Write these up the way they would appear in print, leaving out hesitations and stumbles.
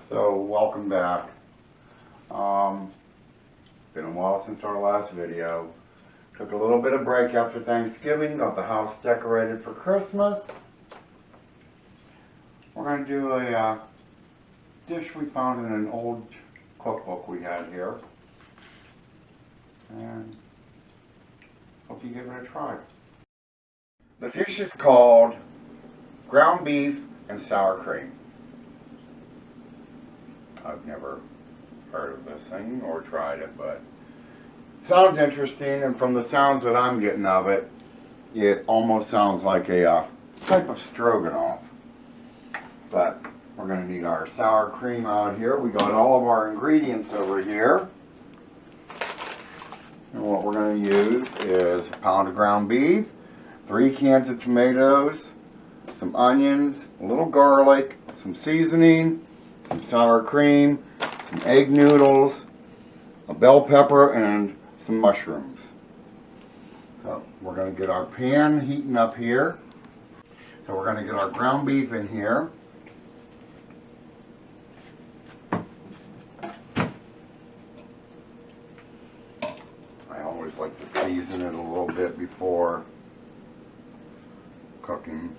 So welcome back. It's been a while since our last video. Took a little bit of break after Thanksgiving, got the house decorated for Christmas. We're going to do a dish we found in an old cookbook we had here. And hope you give it a try. The dish is called ground beef and sour cream. I've never heard of this thing or tried it, but it sounds interesting, and from the sounds that I'm getting of it, it almost sounds like a type of stroganoff. But we're going to need our sour cream out here. We got all of our ingredients over here. And what we're going to use is a pound of ground beef, 3 cans of tomatoes, some onions, a little garlic, some seasoning, some sour cream, some egg noodles, a bell pepper, and some mushrooms. So we're going to get our pan heating up here. So we're going to get our ground beef in here. I always like to season it a little bit before cooking.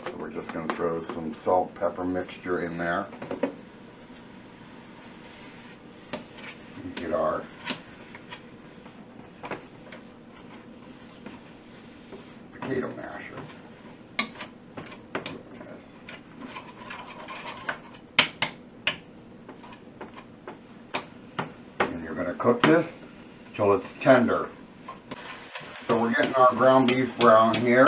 So we're just going to throw some salt pepper mixture in there. And get our potato masher. And you're going to cook this till it's tender. So we're getting our ground beef brown here.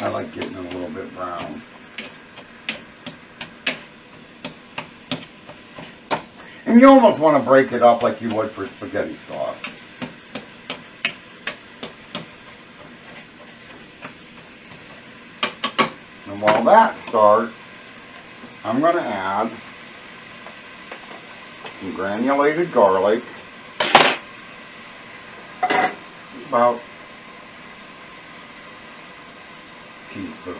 I like getting it a little bit brown. And you almost want to break it up like you would for spaghetti sauce. And while that starts, I'm going to add some granulated garlic. About teaspoon.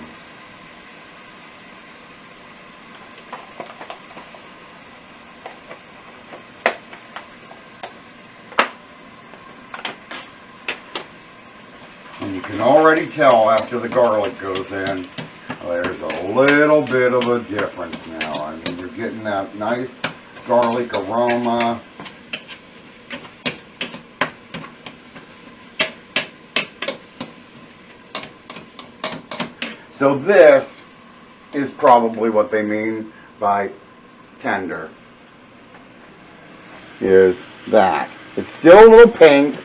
And you can already tell after the garlic goes in, there's a little bit of a difference now. I mean, you're getting that nice garlic aroma. So this is probably what they mean by tender, is that. It's still a little pink,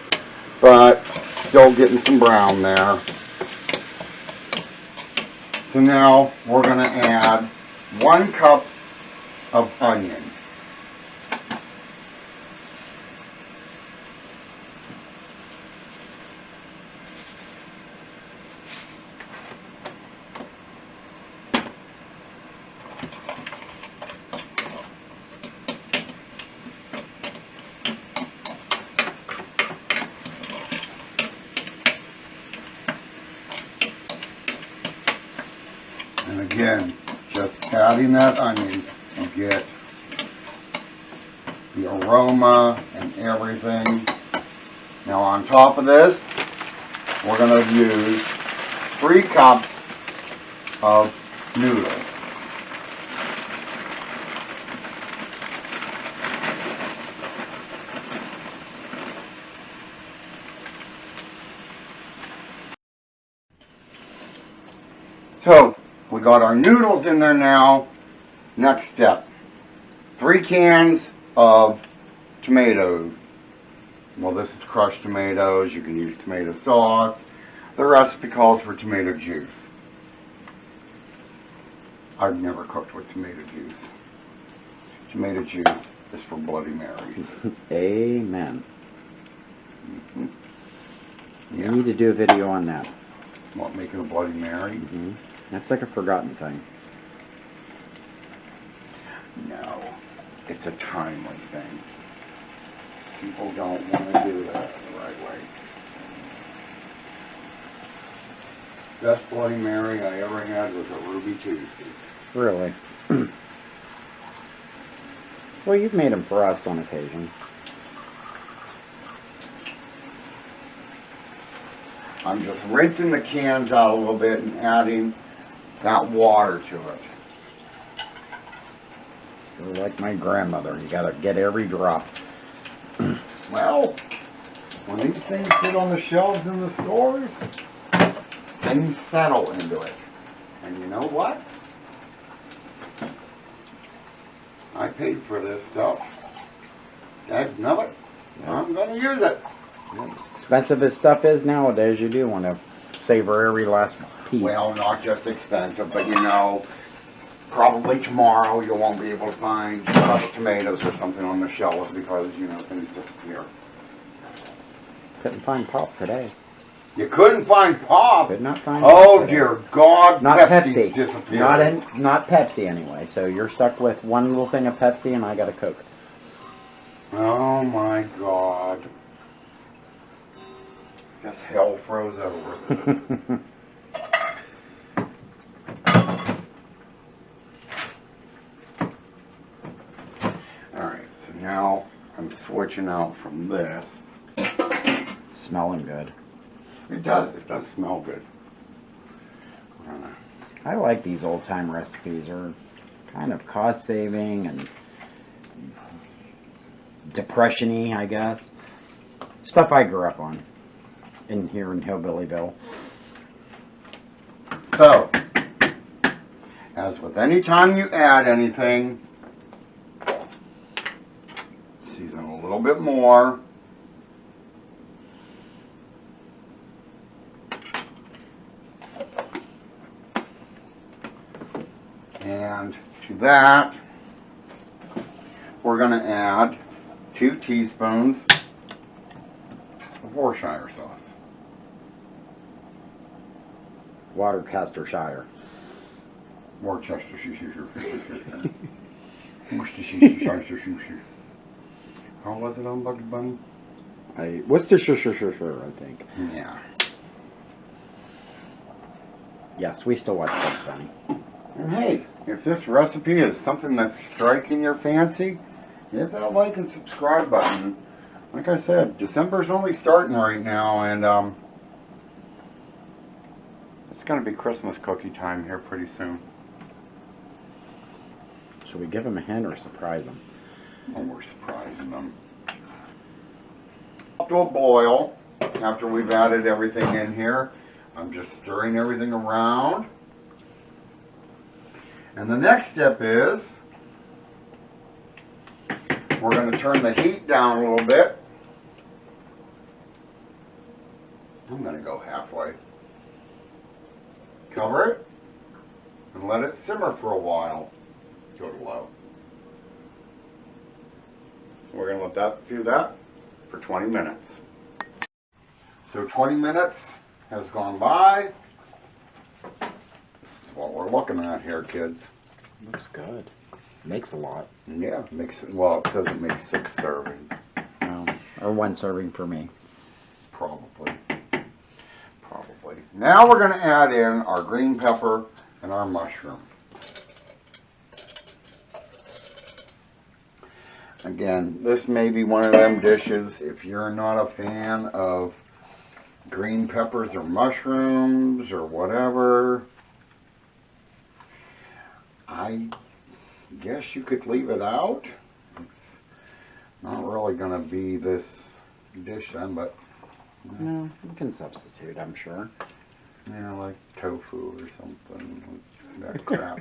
but still getting some brown there. So now we're going to add 1 cup of onion. And again, just adding that onion, you get the aroma and everything. Now on top of this, we're going to use 3 cups of noodles. So, we got our noodles in there now. Next step, 3 cans of tomatoes. Well, this is crushed tomatoes. You can use tomato sauce. The recipe calls for tomato juice. I've never cooked with tomato juice. Tomato juice is for Bloody Marys. Amen. Mm-hmm. You need to do a video on that. What, making a Bloody Mary? Mm-hmm. That's like a forgotten thing. No. it's a timely thing. People don't want to do that the right way. Best Bloody Mary I ever had was a Ruby Tuesday. Really? Well, you've made them for us on occasion. I'm just rinsing the cans out a little bit and adding that water to it. You're like my grandmother. You gotta get every drop. Well, when these things sit on the shelves in the stores, things settle into it. And you know what? I paid for this stuff. Dadgummit, I'm going to use it. As expensive as stuff is nowadays, you do want to savor every last piece. Well, not just expensive, but you know, probably tomorrow you won't be able to find fresh tomatoes or something on the shelves because, you know, things disappear. Couldn't find pop today. You couldn't find pop? Could not find Oh, pop today. dear God, Not Pepsi Pepsi. disappeared. Not Pepsi anyway. So you're stuck with one little thing of Pepsi and I got a Coke. Oh, my God. Guess hell froze over. Alright, so now I'm switching out from this. It's smelling good. It does smell good. I like these old-time recipes. They're kind of cost-saving and depression-y, I guess. Stuff I grew up on here in Hillbillyville. So, as with any time you add anything, season a little bit more. And to that, we're going to add 2 teaspoons of Worcestershire sauce. Worcestershire. Worcestershire. How was it on Bugs Bunny? Worcestershire, I think. Yeah. Yes, we still watch Bugs Bunny. And hey, if this recipe is something that's striking your fancy, hit that like and subscribe button. Like I said, December's only starting right now, and it's going to be Christmas cookie time here pretty soon. Should we give them a hint or surprise them? Oh, we're surprising them. Up to a boil after we've added everything in here. I'm just stirring everything around. And the next step is we're going to turn the heat down a little bit. I'm going to go halfway. Cover it and let it simmer for a while. Go to low. We're going to let that do that for 20 minutes. So 20 minutes has gone by. What we're looking at here, kids. Looks good. Makes a lot. Yeah, makes it. Well, it says it makes 6 servings. Or 1 serving for me. Probably. Now we're going to add in our green pepper and our mushroom. Again, this may be one of them dishes. If you're not a fan of green peppers or mushrooms or whatever, I guess you could leave it out. It's not really going to be this dish then, but No, you can substitute, I'm sure. you know, like tofu or something, that crap.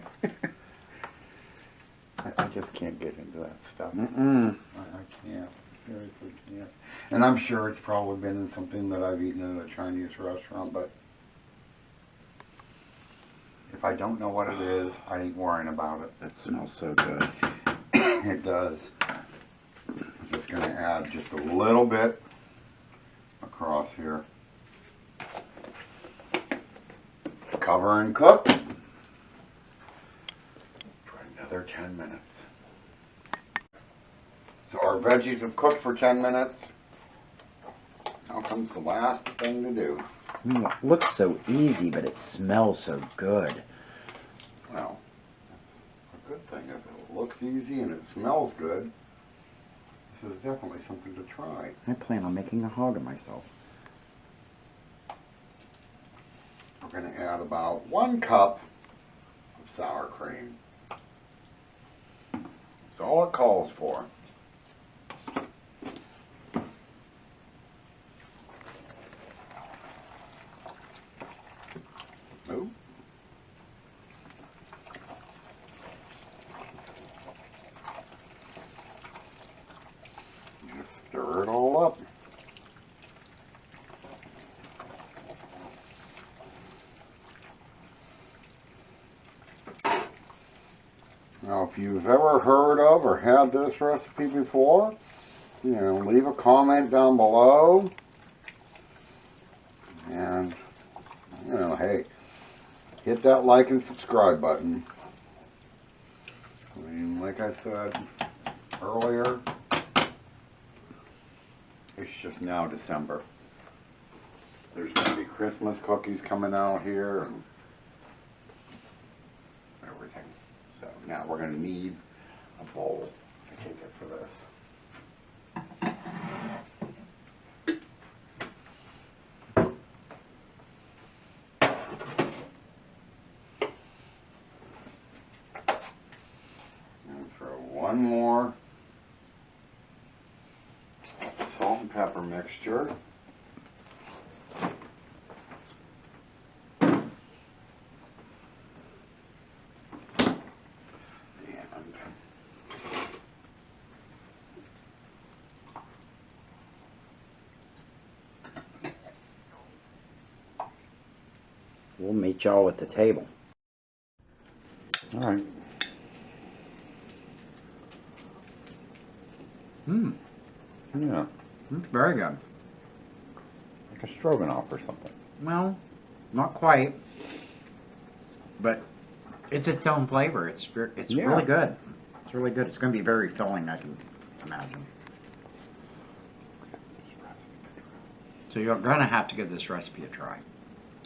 I just can't get into that stuff. I can't. Seriously can't. And I'm sure it's probably been in something that I've eaten at a Chinese restaurant, but if I don't know what it is, I ain't worrying about it. That smells so good. It does. I'm just going to add just a little bit across here. Cover and cook for another 10 minutes. So our veggies have cooked for 10 minutes. Now comes the last thing to do. It looks so easy, but it smells so good. Well, that's a good thing. If it looks easy and it smells good, this is definitely something to try. I plan on making a hog of myself. We're going to add about 1 cup of sour cream. That's all it calls for. Ooh. Just stir it all up. Now, if you've ever heard of or had this recipe before, leave a comment down below. And, hey, hit that like and subscribe button. I mean, like I said earlier, it's just now December. There's going to be Christmas cookies coming out here and everything. So now we're going to need a bowl to take it for this. And throw one more salt and pepper mixture. We'll meet y'all at the table. All right. Yeah, It's very good. like a stroganoff or something. Well, not quite, but it's its own flavor. It's Yeah. really good. It's really good. It's going to be very filling, I can imagine. So you're going to have to give this recipe a try.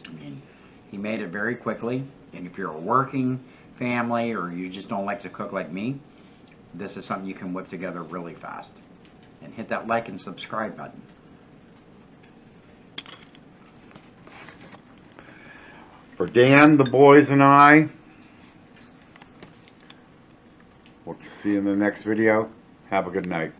I mean, he made it very quickly, and if you're a working family or you just don't like to cook like me, this is something you can whip together really fast. And hit that like and subscribe button. For Dan, the boys, and I, we'll see you in the next video. Have a good night.